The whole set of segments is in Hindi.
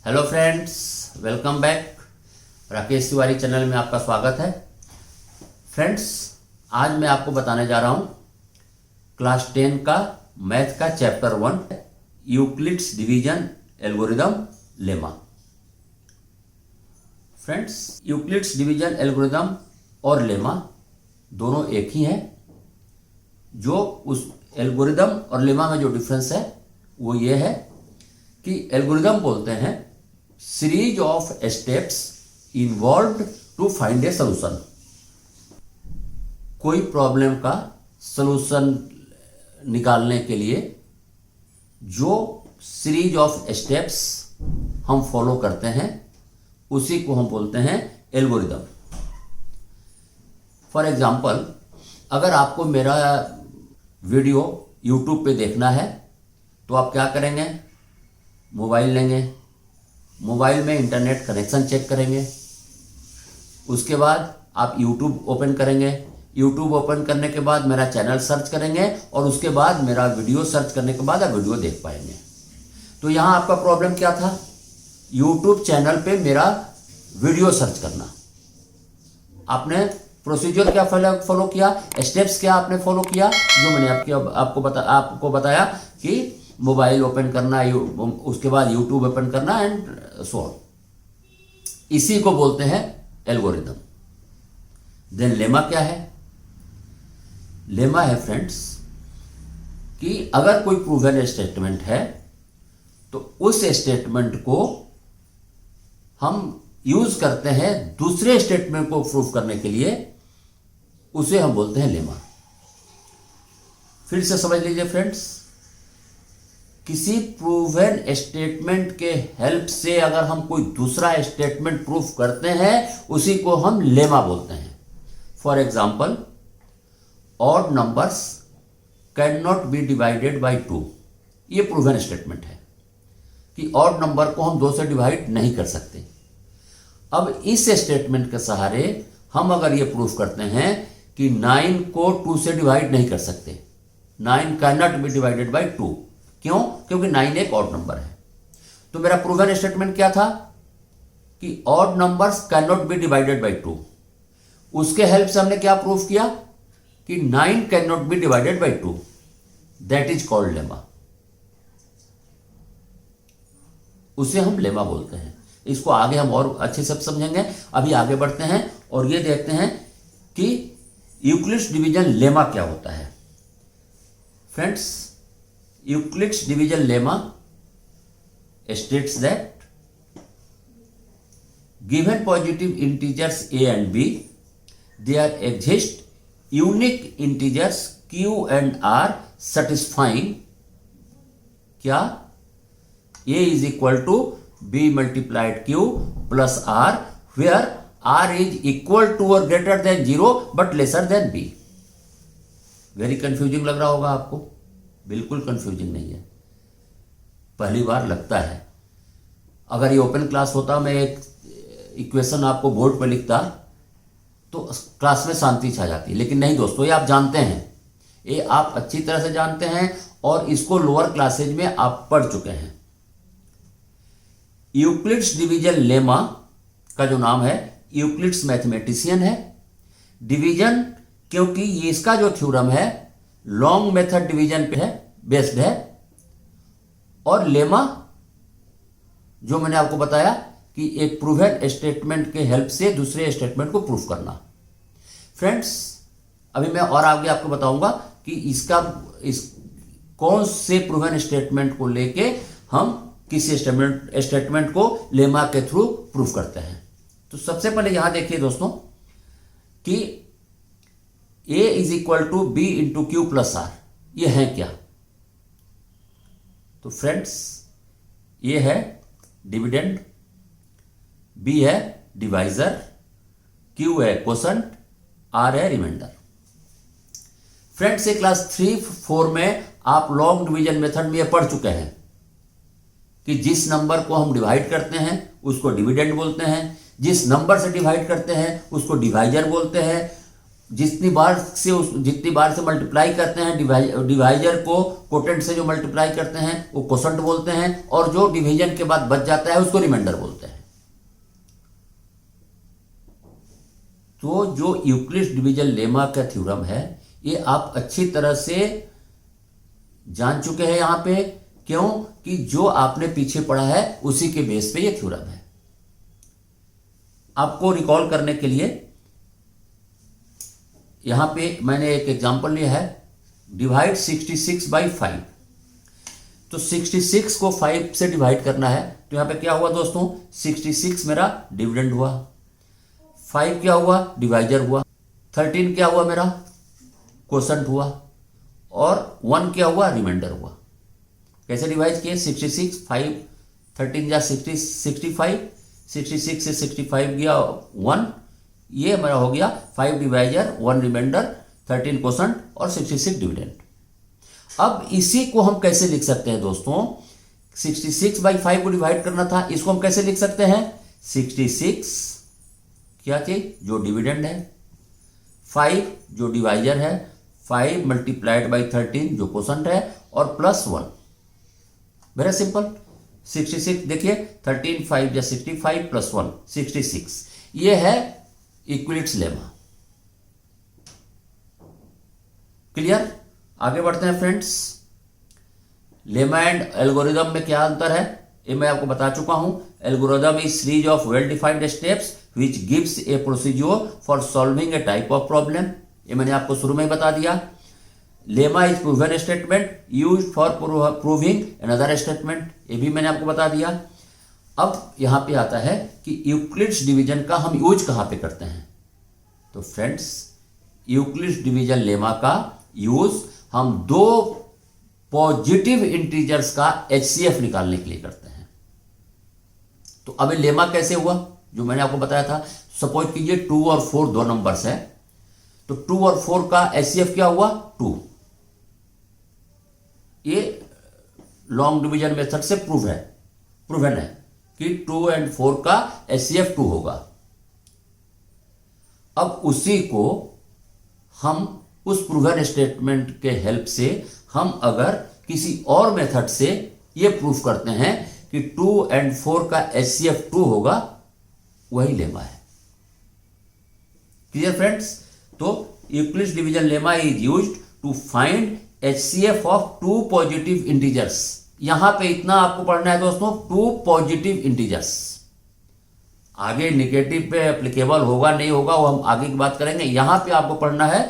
Hello friends, welcome back. Rakesh Tiwari channel में आपका स्वागत है। फ्रेंड्स, आज मैं आपको बताने जा रहा हूँ क्लास 10 का मैथ का chapter 1 Euclid's division algorithm lemma. Friends, Euclid's division algorithm और लेमा दोनों एक ही हैं। जो उस एल्गोरिदम और लेमा में जो डिफरेंस है वो ये है कि एल्गोरिदम बोलते हैं series of steps involved to find a solution. कोई प्रॉब्लम का सॉल्यूशन निकालने के लिए जो सीरीज ऑफ स्टेप्स हम फॉलो करते हैं उसी को हम बोलते हैं एल्गोरिदम। फॉर एग्जांपल, अगर आपको मेरा वीडियो यूट्यूब पे देखना है तो आप क्या करेंगे? मोबाइल लेंगे, मोबाइल में इंटरनेट कनेक्शन चेक करेंगे, उसके बाद आप यूट्यूब ओपन करेंगे, यूट्यूब ओपन करने के बाद मेरा चैनल सर्च करेंगे और उसके बाद मेरा वीडियो सर्च करने के बाद आप वीडियो देख पाएंगे। तो यहाँ आपका प्रॉब्लम क्या था? यूट्यूब चैनल पे मेरा वीडियो सर्च करना। आपने प्रोसीजर क्या फॉलो किया, स्टेप्स क्या आपने फॉलो किया, जो मैंने आपको बताया कि मोबाइल ओपन करना, उसके बाद यूट्यूब ओपन करना एंड सो ऑन। इसी को बोलते हैं एल्गोरिदम। देन लेमा क्या है? लेमा है फ्रेंड्स कि अगर कोई प्रूवन स्टेटमेंट है तो उस स्टेटमेंट को हम यूज करते हैं दूसरे स्टेटमेंट को प्रूव करने के लिए, उसे हम बोलते हैं लेमा। फिर से समझ लीजिए फ्रेंड्स, किसी प्रूवन स्टेटमेंट के हेल्प से अगर हम कोई दूसरा स्टेटमेंट प्रूफ करते हैं उसी को हम लेमा बोलते हैं। For example, odd numbers can not be divided by 2। ये प्रूवन स्टेटमेंट है कि ऑड नंबर को हम 2 से डिवाइड नहीं कर सकते। अब इस स्टेटमेंट के सहारे हम अगर ये प्रूफ करते हैं कि 9 को 2 से डिवाइड नहीं कर सकते, 9 can not be divided by 2। क्यों? क्योंकि 9 एक ऑड नंबर है। तो मेरा प्रूवन स्टेटमेंट क्या था कि odd numbers can not be divided by 2। उसके हेल्प से हमने क्या प्रूफ किया कि 9 can not be divided by 2। That is called lemma. उसे हम लेमा बोलते हैं। इसको आगे हम और अच्छे से समझेंगे। अभी आगे बढ़ते हैं और ये देखते हैं कि यूक्लिड्स डिवीजन लेमा क्या होता है। Friends, Euclid's division lemma states that given positive integers a and b, there exist unique integers q and r satisfying क्या? a is equal to b multiplied q plus r, where r is equal to or greater than 0 but lesser than b। Very confusing लग रहा होगा आपको। बिल्कुल कंफ्यूजिंग नहीं है, पहली बार लगता है। अगर ये ओपन क्लास होता, मैं एक इक्वेशन आपको बोर्ड पर लिखता तो क्लास में शांति छा जाती, लेकिन नहीं दोस्तों, ये आप जानते हैं, ये आप अच्छी तरह से जानते हैं और इसको लोअर क्लासेज में आप पढ़ चुके हैं। यूक्लिड्स डिवीजन लेमा का जो नाम है, यूक्लिड्स मैथमेटिशियन है। डिवीजन क्योंकि ये इसका जो थ्योरम है लॉन्ग मेथड डिवीजन पे है, बेस्ड है। और लेमा जो मैंने आपको बताया कि एक प्रूवन स्टेटमेंट के हेल्प से दूसरे स्टेटमेंट को प्रूफ करना। फ्रेंड्स, अभी मैं और आगे आपको बताऊंगा कि इस कौन से प्रूवन स्टेटमेंट को लेके हम किसी स्टेटमेंट को लेमा के थ्रू प्रूफ करते हैं। तो सबसे पहले यहां देखिए दोस्तों कि a is equal to B into Q plus R, ये है क्या? तो फ्रेंड्स, ये है डिविडेंड, b है डिवाइजर, q है क्वोशंट, r है रिमाइंडर। फ्रेंड्स, ये क्लास 3-4 में आप लॉन्ग डिवीजन मेथड में ये पढ़ चुके हैं कि जिस नंबर को हम डिवाइड करते हैं उसको डिविडेंड बोलते हैं, जिस नंबर से डिवाइड करते हैं उसको डिवाइजर बोलते हैं, जितनी बार से मल्टीप्लाई करते हैं डिवाइजर को कोटेंट से जो मल्टीप्लाई करते हैं वो कोसेंट बोलते हैं, और जो डिवीजन के बाद बच जाता है उसको रिमाइंडर बोलते हैं। तो जो यूक्लिड्स डिवीजन लेमा का थ्योरम है ये आप अच्छी तरह से जान चुके हैं यहां पे। क्यों? कि जो आपने पीछे पढ़ा है उसी के बेस पे ये थ्योरम है। आपको रिकॉल करने के लिए यहां पे मैंने एक एग्जांपल लिया है, डिवाइड 66 बाई 5। तो 66 को 5 से डिवाइड करना है, तो यहां पे क्या हुआ दोस्तों, 66 मेरा डिविडेंड हुआ, 5 क्या हुआ, डिवाइजर हुआ, 13 क्या हुआ मेरा कोसेंट हुआ, और 1 क्या हुआ, रिमाइंडर हुआ। कैसे डिवाइड किए, 66 5 13 जा 65, 66 से 65 गया 1, ये मेरा हो गया 5 डिवाइजर 1 रिमाइंडर 13 कोसेंट और 66 डिविडेंड। अब इसी को हम कैसे लिख सकते हैं दोस्तों, 66 बाई 5 को डिवाइड करना था, इसको हम कैसे लिख सकते हैं, 66 क्या चीज, जो डिविडेंड है, 5 जो डिवाइजर है, 5 मल्टीप्लाइड बाई 13 जो कोसेंट है, और प्लस 1। Very simple. 66 देखिए 13 5 या 65 प्लस 1 66, ये है यूक्लिड्स लेमा। क्लियर? आगे बढ़ते हैं फ्रेंड्स। लेमा एंड एल्गोरिदम में क्या अंतर है ये मैं आपको बता चुका हूं। Algorithm is series of well defined steps which gives A procedure for solving A type of problem, ये मैंने आपको शुरू में ही बता दिया। Lemma is proven statement used for proving another statement, ये भी मैंने आपको बता दिया। अब यहां पे आता है कि यूक्लिड्स डिवीजन का हम यूज कहां पे करते हैं। तो फ्रेंड्स यूक्लिड्स डिवीजन लेमा का यूज हम दो पॉजिटिव इंटीजर्स का एचसीएफ निकालने के लिए करते हैं। तो अब लेमा कैसे हुआ, जो मैंने आपको बताया था। सपोज कीजिए 2 और 4 दो नंबर्स है, तो 2 और 4 का एचसीएफ क्या हुआ, 2। ये लॉन्ग डिवीजन मेथड से प्रूवन है कि 2 एंड 4 का एचसीएफ 2 होगा। अब उसी को हम उस प्रूवन स्टेटमेंट के हेल्प से हम अगर किसी और मेथड से ये प्रूफ करते हैं कि 2 एंड 4 का एचसीएफ 2 होगा, वही लेमा है। Clear friends? तो Euclid's division lemma is used to find HCF of 2 positive integers. यहां पे इतना आपको पढ़ना है दोस्तों, 2 पॉजिटिव इंटीजर्स। आगे निगेटिव पे एप्लीकेबल होगा नहीं होगा वो हम आगे की बात करेंगे। यहां पे आपको पढ़ना है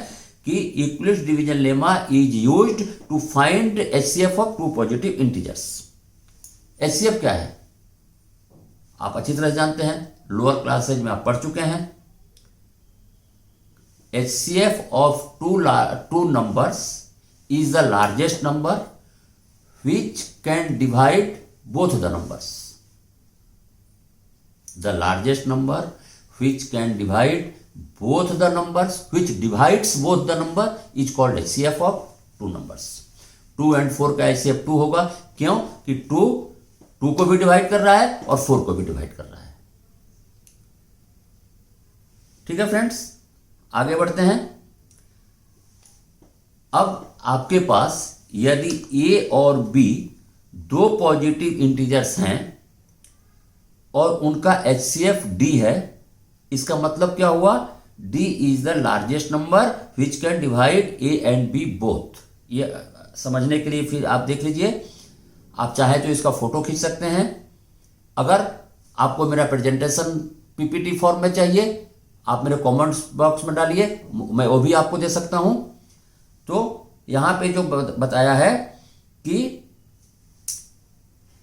कि Euclid's division lemma is used to find HCF of 2 positive integers. HCF क्या है आप अच्छी तरह जानते हैं, लोअर क्लासेज में आप पढ़ चुके हैं। HCF of two numbers is the largest number which can divide both the numbers. The largest number which can divide both the numbers, which divides both the number is called HCF of two numbers. 2 and 4 का HCF 2 होगा, क्यों कि 2 को भी डिवाइड कर रहा है और 4 को भी डिवाइड कर रहा है। ठीक है फ्रेंड्स, आगे बढ़ते हैं। अब आपके पास यदि ए और बी दो पॉजिटिव इंटीजर्स हैं और उनका एचसीएफ डी है, इसका मतलब क्या हुआ, D is the largest number which can divide A and B both. ये समझने के लिए फिर आप देख लीजिए, आप चाहे तो इसका फोटो खींच सकते हैं। अगर आपको मेरा प्रेजेंटेशन पीपीटी फॉर्म में चाहिए आप मेरे कमेंट्स बॉक्स में डालिए, मैं वो भी आपको दे सकता हूं। तो यहां पे जो बताया है कि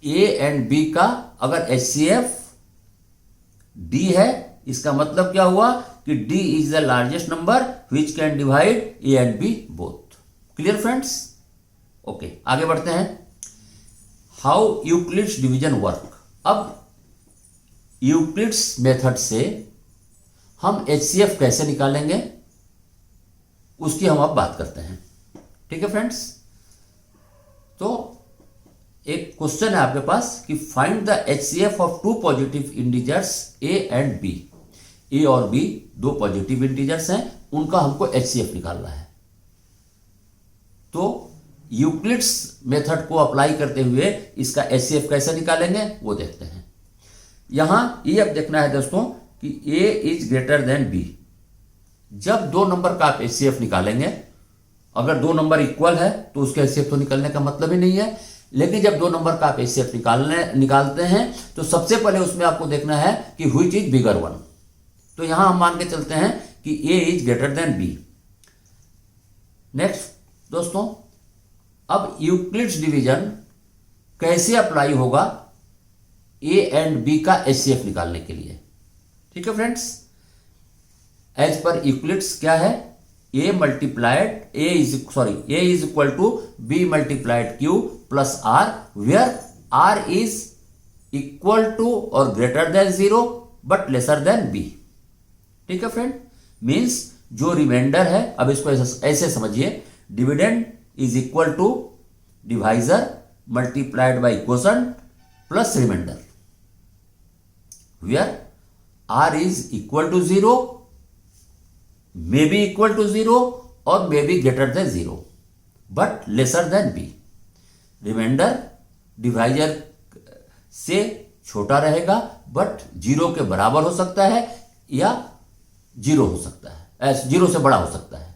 ए एंड बी का अगर एचसीएफ डी है, इसका मतलब क्या हुआ कि D is the largest number which can divide A and B both. Clear friends? Okay, आगे बढ़ते हैं। How Euclid's division work. अब यूक्लिड्स मेथड से हम एचसीएफ कैसे निकालेंगे उसकी हम अब बात करते हैं। ठीक है फ्रेंड्स, तो एक क्वेश्चन है आपके पास कि find the HCF of 2 positive integers A and B. A और बी दो पॉजिटिव इंटीजर्स हैं उनका हमको HCF निकालना है। तो यूक्लिड्स मेथड को अप्लाई करते हुए इसका HCF कैसे निकालेंगे वो देखते हैं। यहां ये अब देखना है दोस्तों कि A is greater than B। जब दो नंबर का आप HCF निकालेंगे, अगर दो नंबर इक्वल है तो उसके HCF तो निकालने का मतलब ही नहीं है। लेकिन जब दो नंबर का आप HCF निकालते हैं तो सबसे पहले उसमें आपको देखना है कि व्हिच इज बिगर वन। तो यहां हम मान के चलते हैं कि A is greater than B। Next दोस्तों, अब यूक्लिड्स डिवीजन कैसे अप्लाई होगा A एंड B का HCF निकालने के लिए। ठीक है फ्रेंड्स, एज पर यूक्लिड्स क्या है, A is equal to B multiplied Q plus R, where R is equal to or greater than 0 but lesser than B। ठीक है फ्रेंड, मीन्स जो रिमाइंडर है, अब इसको ऐसे समझिए, dividend is equal to divisor multiplied by quotient plus remainder, where R is equal to 0, may be equal to 0 और may be greater than 0 but lesser than B। Remainder divisor से छोटा रहेगा बट 0 के बराबर हो सकता है या 0 हो सकता है, 0 से बड़ा हो सकता है।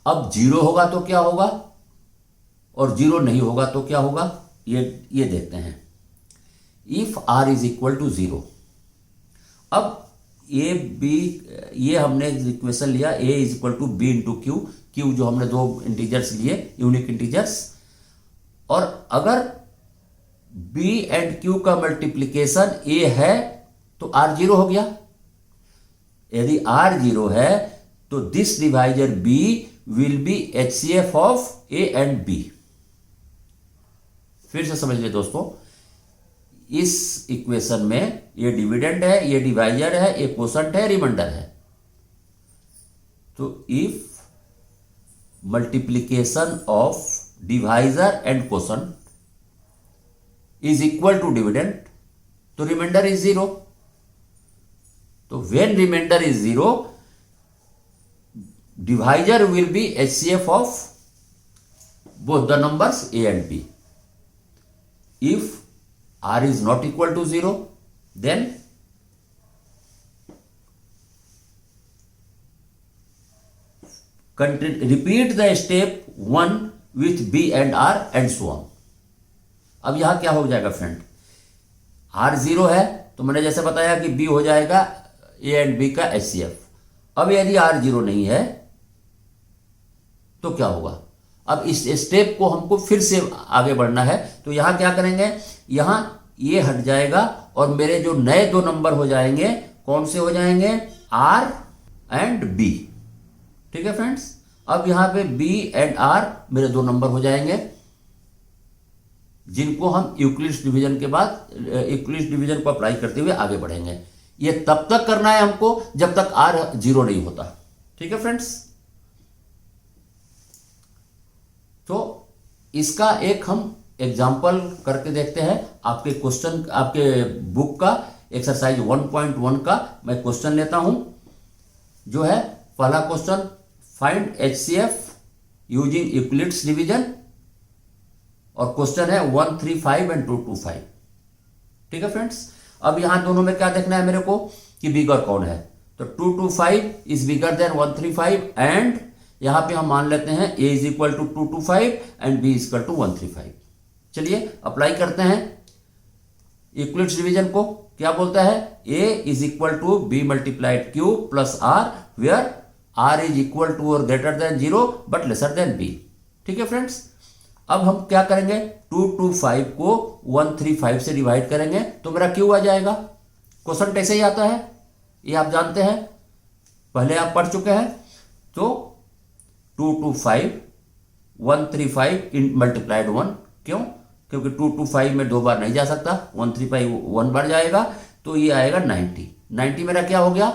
अब 0 होगा तो क्या होगा और 0 नहीं होगा तो क्या होगा, ये देखते हैं। If R is equal to 0, अब ये हमने इक्वेशन लिया A is equal to B into Q जो हमने दो इंटीजर्स लिए, यूनिक इंटीजर्स, और अगर B एंड Q का मल्टीप्लीकेशन A है तो R 0 हो गया। यदि R 0 है तो this divisor B will be HCF of A and B। फिर से समझ लिया दोस्तों, इस इक्वेशन में ये डिविडेंड है, ये डिवाइजर है, ये क्वोशंट है, रिमाइंडर है। तो if multiplication of divisor and quotient is equal to dividend तो रिमाइंडर इज 0। तो when remainder is 0, divisor will be HCF of both the numbers A and B। If R is not equal to 0, then repeat the step 1 with B and R and so on। अब यहां क्या हो जाएगा फ्रेंड, R 0 है तो मैंने जैसे बताया कि B हो जाएगा A एंड B का HCF। अब यदि R 0 नहीं है तो क्या होगा, अब इस स्टेप को हमको फिर से आगे बढ़ना है। तो यहां क्या करेंगे, यहां ये हट जाएगा और मेरे जो नए दो नंबर हो जाएंगे, कौन से हो जाएंगे, R एंड B। ठीक है फ्रेंड्स, अब यहां पे B एंड R मेरे दो नंबर हो जाएंगे जिनको हम यूक्लिड्स डिवीजन के बाद यूक्लिड्स डिवीजन को अप्लाई करते हुए आगे बढ़ेंगे। ये तब तक करना है हमको जब तक R 0 नहीं होता। ठीक है फ्रेंड्स, तो इसका एक हम एग्जाम्पल करके देखते हैं। आपके क्वेश्चन, आपके बुक का एक्सरसाइज 1.1 का मैं क्वेश्चन लेता हूं, जो है पहला question, find HCF using Euclid's division, और क्वेश्चन है 135 एंड 225। ठीक है फ्रेंड्स, अब यहां दोनों में क्या देखना है मेरे को कि बिगर कौन है। तो 225 इज बिगर देन 135 एंड यहां पे हम मान लेते हैं A is equal to 225 and B is equal to 135। चलिए अप्लाई करते हैं यूक्लिड्स डिवीजन को। क्या बोलता है, A is equal to B multiplied Q plus R, where R is equal to or greater than 0 but lesser than B। ठीक है फ्रेंड्स, अब हम क्या करेंगे, 225 को 135 से डिवाइड करेंगे तो मेरा Q आ जाएगा। क्वेश्चन ऐसे ही आता है, ये आप जानते हैं, पहले आप पढ़ चुके हैं। तो 225 135 इन मल्टीप्लाइड 1, क्यों, क्योंकि 225 में दो बार नहीं जा सकता, 135 1 बार जाएगा, तो ये आएगा 90। 90 मेरा क्या हो गया,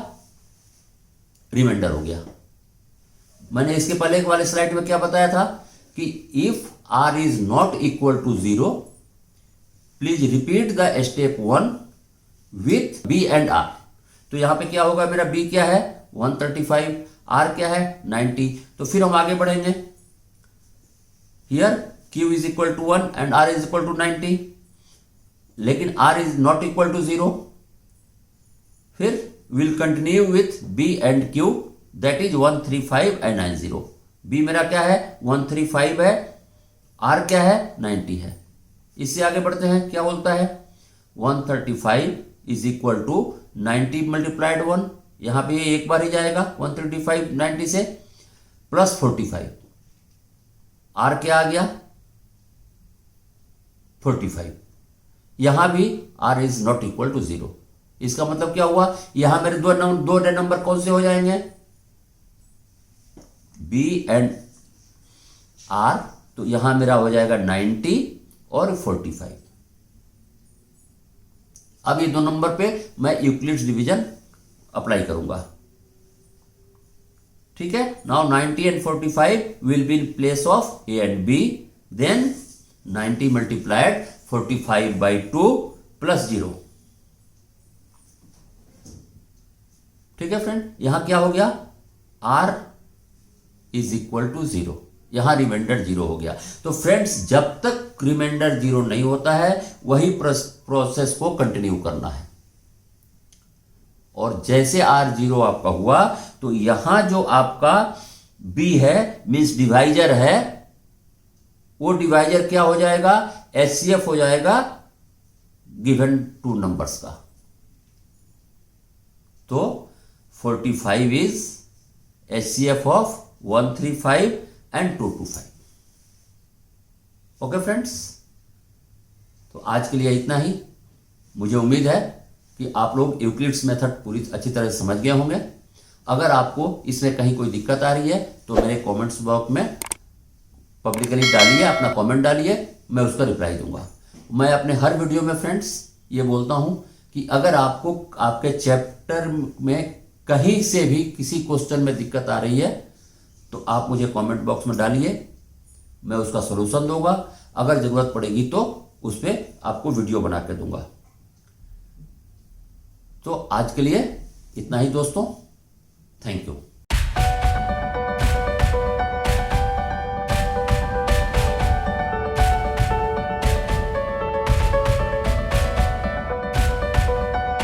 रिमाइंडर हो गया। मैंने इसके पहले वाले स्लाइड में क्या बताया था कि if R is not equal to 0, please repeat the step 1 with B and R। तो यहां पे क्या होगा, मेरा B क्या है 135, आर क्या है 90। तो फिर हम आगे बढ़ेंगे। Here Q is equal to 1 and R is equal to 90, लेकिन R is not equal to 0। फिर will continue with B and Q, that is 135 and 90। B मेरा क्या है 135 है, R क्या है 90 है। इससे आगे बढ़ते हैं, क्या बोलता है 135 इज इक्वल टू 90 मल्टीप्लाइड 1, यहां पे एक बार ही जाएगा 135 90 से, प्लस 45, R क्या आ गया 45। यहां भी R is not equal to 0। इसका मतलब क्या हुआ, यहां मेरे दो नंबर कौन से हो जाएंगे, B एंड R। तो यहां मेरा हो जाएगा 90 और 45। अब ये दो नंबर पे मैं यूक्लिड्स डिवीजन अप्लाई करूंगा। ठीक है, now 90 and 45 will be in place of A and B, then 90 multiplied 45 by 2 plus 0। ठीक है फ्रेंड, यहां क्या हो गया R इज इक्वल टू 0, यहां रिमाइंडर 0 हो गया। तो फ्रेंड्स, जब तक रिमाइंडर 0 नहीं होता है वही प्रोसेस को कंटिन्यू करना है। और जैसे R 0 आपका हुआ तो यहां जो आपका B है मींस डिवाइजर है, वो डिवाइजर क्या हो जाएगा HCF हो जाएगा गिवन टू नंबर्स का। तो 45 is HCF of 135 and 225। Okay friends, तो आज के लिए इतना ही। मुझे उम्मीद है कि आप लोग यूक्लिड्स मेथड पूरी अच्छी तरह से समझ गए होंगे। अगर आपको इसमें कहीं कोई दिक्कत आ रही है तो मेरे कमेंट्स बॉक्स में पब्लिकली डालिए, अपना कमेंट डालिए, मैं उसका रिप्लाई दूंगा। मैं अपने हर वीडियो में फ्रेंड्स ये बोलता हूं कि अगर आपको आपके चैप्टर में कहीं से भी किसी क्वेश्चन में दिक्कत आ रही है तो आप मुझे कमेंट बॉक्स में डालिए, मैं उसका सलूशन दूंगा। अगर जरूरत पड़ेगी तो उस पर आपको वीडियो बना के दूंगा। तो आज के लिए इतना ही दोस्तों, थैंक यू।